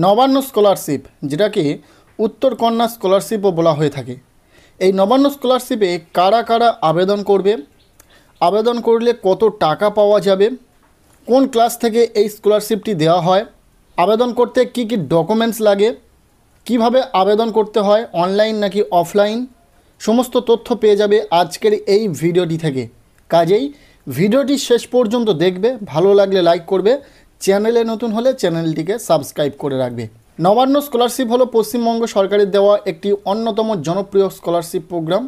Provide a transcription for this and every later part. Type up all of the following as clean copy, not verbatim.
Nabanna scholarship, যেটাকে উত্তর কন্যা স্কলারশিপও বলা হয়ে থাকে। এই নবান্ন স্কলারশিপে কারা কারা আবেদন করবে, আবেদন করলে কত টাকা পাওয়া যাবে, কোন ক্লাস থেকে এই স্কলারশিপটি দেওয়া হয়, আবেদন করতে কি কি ডকুমেন্টস লাগে, কিভাবে আবেদন করতে হয়, অনলাইন নাকি অফলাইন, সমস্ত তথ্য পেয়ে যাবে আজকের এই ভিডিওটি থেকে। কাজেই ভিডিওটি শেষ পর্যন্ত দেখবে, ভালো লাগলে লাইক করবে, চ্যানেলে নতুন হলে চ্যানেলটিকে সাবস্ক্রাইব করে রাখবে। নবান্ন স্কলারশিপ হলো পশ্চিমবঙ্গ সরকারের দেওয়া একটি অন্যতম জনপ্রিয় স্কলারশিপ প্রোগ্রাম।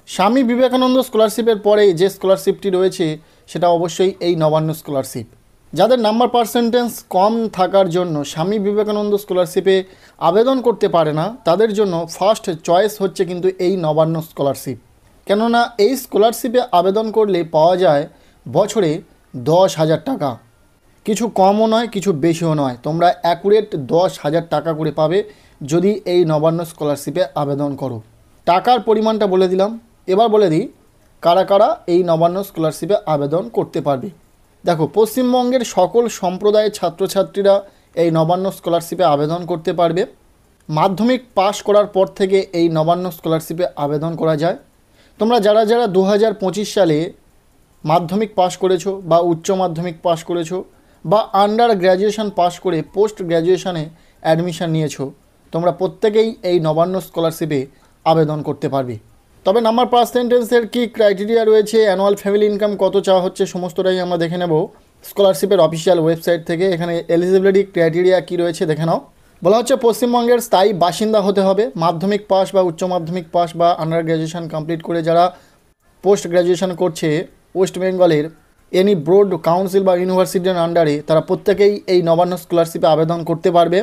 স্বামী বিবেকানন্দ স্কলারশিপের পরে যে স্কলারশিপটি রয়েছে সেটা অবশ্যই এই নবান্ন স্কলারশিপ। যাদের নাম্বার পার্সেন্টেজ কম থাকার জন্য স্বামী বিবেকানন্দ স্কলারশিপে আবেদন করতে পারে না, তাদের জন্য ফার্স্ট চয়েস হচ্ছে কিন্তু এই নবান্ন স্কলারশিপ। কেননা এই স্কলারশিপে আবেদন করলে পাওয়া যায় বছরে 10,000 টাকা। কিছু কমও নয়, কিছু বেশিও নয়, তোমরা অ্যাকুরেট 10,000 টাকা করে পাবে যদি এই নবান্ন স্কলারশিপে আবেদন করো। টাকার পরিমাণটা বলে দিলাম, এবার বলে দিই কারা কারা এই নবান্ন স্কলারশিপে আবেদন করতে পারবে। দেখো, পশ্চিমবঙ্গের সকল সম্প্রদায়ের ছাত্রছাত্রীরা এই নবান্ন স্কলারশিপে আবেদন করতে পারবে। মাধ্যমিক পাশ করার পর থেকে এই নবান্ন স্কলারশিপে আবেদন করা যায়। তোমরা যারা যারা 2025 সালে মাধ্যমিক পাশ করেছো বা উচ্চ মাধ্যমিক পাশ করেছো বা আন্ডার গ্র্যাজুয়েশন পাশ করে পোস্ট গ্র্যাজুয়েশনে অ্যাডমিশন নিয়েছো, তোমরা প্রত্যেকেই এই নবান্ন স্কলারশিপে আবেদন করতে পারবে। তবে নাম্বার পার্সেন্টেজের কী ক্রাইটেরিয়া রয়েছে, অ্যানুয়াল ফ্যামিলি ইনকাম কত চাওয়া হচ্ছে, সমস্তটাই আমরা দেখে নেব স্কলারশিপের অফিসিয়াল ওয়েবসাইট থেকে। এখানে এলিজিবিলিটি ক্রাইটেরিয়া কী রয়েছে দেখে নাও। বলা হচ্ছে পশ্চিমবঙ্গের স্থায়ী বাসিন্দা হতে হবে, মাধ্যমিক পাস বা উচ্চ মাধ্যমিক পাস বা আন্ডার গ্র্যাজুয়েশন কমপ্লিট করে যারা পোস্ট গ্র্যাজুয়েশন করছে ওয়েস্ট বেঙ্গলের এনি ব্রড কাউন্সিল বা ইউনিভার্সিটির আন্ডারে, তারা প্রত্যেকেই এই নবান্ন স্কলারশিপে আবেদন করতে পারবে।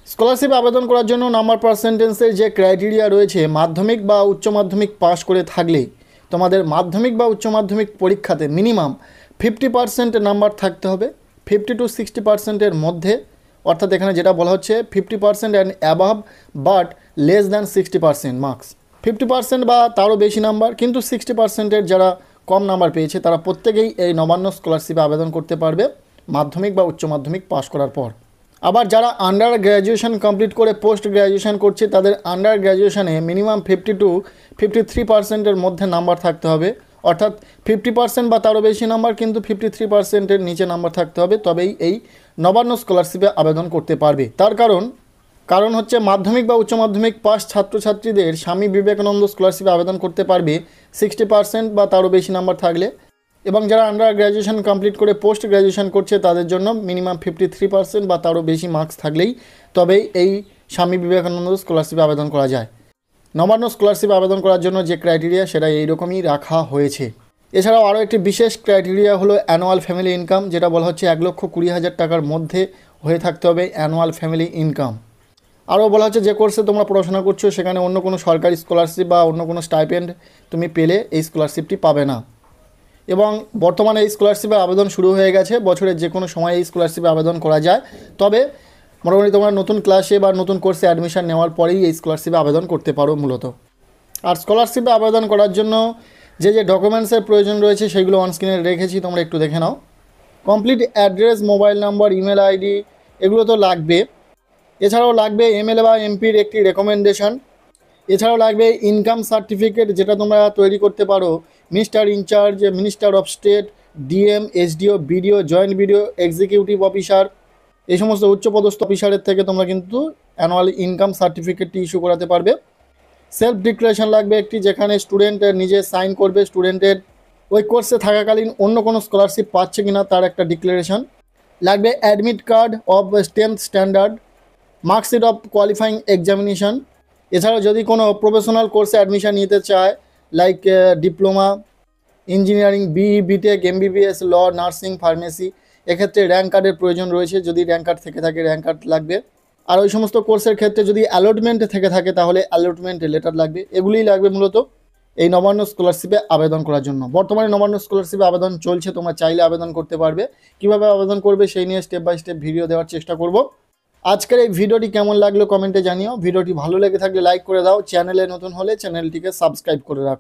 স্কলারশিপে আবেদন করার জন্য নাম্বার পার্সেন্টেজের যে ক্রাইটেরিয়া রয়েছে, মাধ্যমিক বা উচ্চ মাধ্যমিক পাস করে থাকলে তোমাদের মাধ্যমিক বা উচ্চ মাধ্যমিক পরীক্ষাতে মিনিমাম 50% নাম্বার থাকতে হবে, 50 to 60%-এর মধ্যে। অর্থাৎ এখানে যেটা বলা হচ্ছে 50% and above but less than 60% marks. 50% বা তারও বেশি নাম্বার, কিন্তু 60%-এর যারা কম নাম্বার পেয়েছে তারা প্রত্যেকেই এই নবান্ন স্কলারশিপে আবেদন করতে পারবে মাধ্যমিক বা উচ্চ মাধ্যমিক পাস করার পর। আবার যারা আন্ডার গ্র্যাজুয়েশন কমপ্লিট করে পোস্ট গ্র্যাজুয়েশন করছে, তাদের আন্ডার গ্র্যাজুয়েশনে মিনিমাম 50 to 53%-এর মধ্যে নাম্বার থাকতে হবে। অর্থাৎ 50% বা তারও বেশি নাম্বার, কিন্তু 53%-এর নিচে নাম্বার থাকতে হবে, তবেই এই নবান্ন স্কলারশিপে আবেদন করতে পারবে। তার কারণ হচ্ছে মাধ্যমিক বা উচ্চ মাধ্যমিক পাস ছাত্রছাত্রীদের স্বামী বিবেকানন্দ স্কলারশিপে আবেদন করতে পারবে 60% বা তারও বেশি নাম্বার থাকলে, এবং যারা আন্ডার গ্র্যাজুয়েশন কমপ্লিট করে পোস্ট গ্র্যাজুয়েশন করছে তাদের জন্য মিনিমাম 53% বা তারও বেশি মার্কস থাকলেই তবেই এই স্বামী বিবেকানন্দ স্কলারশিপে আবেদন করা যায়। নবান্ন স্কলারশিপে আবেদন করার জন্য যে ক্রাইটেরিয়া সেটা এইরকমই রাখা হয়েছে। এছাড়াও আরও একটি বিশেষ ক্রাইটেরিয়া হলো অ্যানুয়াল ফ্যামিলি ইনকাম, যেটা বলা হচ্ছে 1,20,000 টাকার মধ্যে হয়ে থাকতে হবে অ্যানুয়াল ফ্যামিলি ইনকাম। আরও বলা হচ্ছে যে কোর্সে তোমরা পড়াশোনা করছো সেখানে অন্য কোনো সরকারি স্কলারশিপ বা অন্য কোনো স্টাইপেন্ড তুমি পেলে এই স্কলারশিপটি পাবে না। এবং বর্তমানে এই স্কলারশিপের আবেদন শুরু হয়ে গেছে, বছরের যে কোনো সময় এই স্কলারশিপে আবেদন করা যায়। তবে মোটামুটি তোমরা নতুন ক্লাসে বা নতুন কোর্সে অ্যাডমিশন নেওয়ার পরেই এই স্কলারশিপে আবেদন করতে পারো মূলত। আর স্কলারশিপে আবেদন করার জন্য যে যে ডকুমেন্টসের প্রয়োজন রয়েছে সেগুলো অনস্ক্রিনে রেখেছি, তোমরা একটু দেখে নাও। Complete address, mobile number, email ID এগুলো তো লাগবে। এছাড়াও লাগবে এমএলএ বা এমপির একটি রেকমেন্ডেশন। এছাড়াও লাগবে ইনকাম সার্টিফিকেট, যেটা তোমরা তৈরি করতে পারো minister in charge, minister of state, DM, SDO, BDO, joint BDO, executive officer, এই সমস্ত উচ্চপদস্থ অফিসারের থেকে তোমরা কিন্তু অ্যানুয়াল ইনকাম সার্টিফিকেটটি ইস্যু করাতে পারবে। সেলফ ডিক্লারেশন লাগবে একটি, যেখানে স্টুডেন্ট নিজে সাইন করবে স্টুডেন্টের ওই কোর্সে থাকাকালীন অন্য কোনো স্কলারশিপ পাচ্ছে কিনা তার একটা ডিক্লারেশন লাগবে। Admit card of 10th standard, marksheet of qualifying examination. এছাড়াও যদি কোনো প্রফেশনাল কোর্সে অ্যাডমিশন নিতে চায় like diploma, engineering, BE, BTech, MBBS, law, nursing, pharmacy, এক্ষেত্রে র্যাঙ্ক কার্ডের প্রয়োজন রয়েছে। যদি র্যাঙ্ক কার্ড থেকে থাকে র্যাঙ্ক কার্ড লাগবে। আর ওই সমস্ত কোর্সের ক্ষেত্রে যদি অ্যালটমেন্ট থেকে থাকে তাহলে অ্যালটমেন্ট লেটার লাগবে। এগুলিই লাগবে মূলত এই নবান্ন স্কলারশিপে আবেদন করার জন্য। বর্তমানে নবান্ন স্কলারশিপে আবেদন চলছে, তোমরা চাইলে আবেদন করতে পারবে। কীভাবে আবেদন করবে সেই নিয়ে স্টেপ বাই স্টেপ ভিডিও দেওয়ার চেষ্টা করব। আজকের এই ভিডিওটি কেমন লাগলো কমেন্টে জানিও। ভিডিওটি ভালো লেগে থাকলে লাইক করে দাও, চ্যানেলে নতুন হলে চ্যানেলটিকে সাবস্ক্রাইব করে রাখো।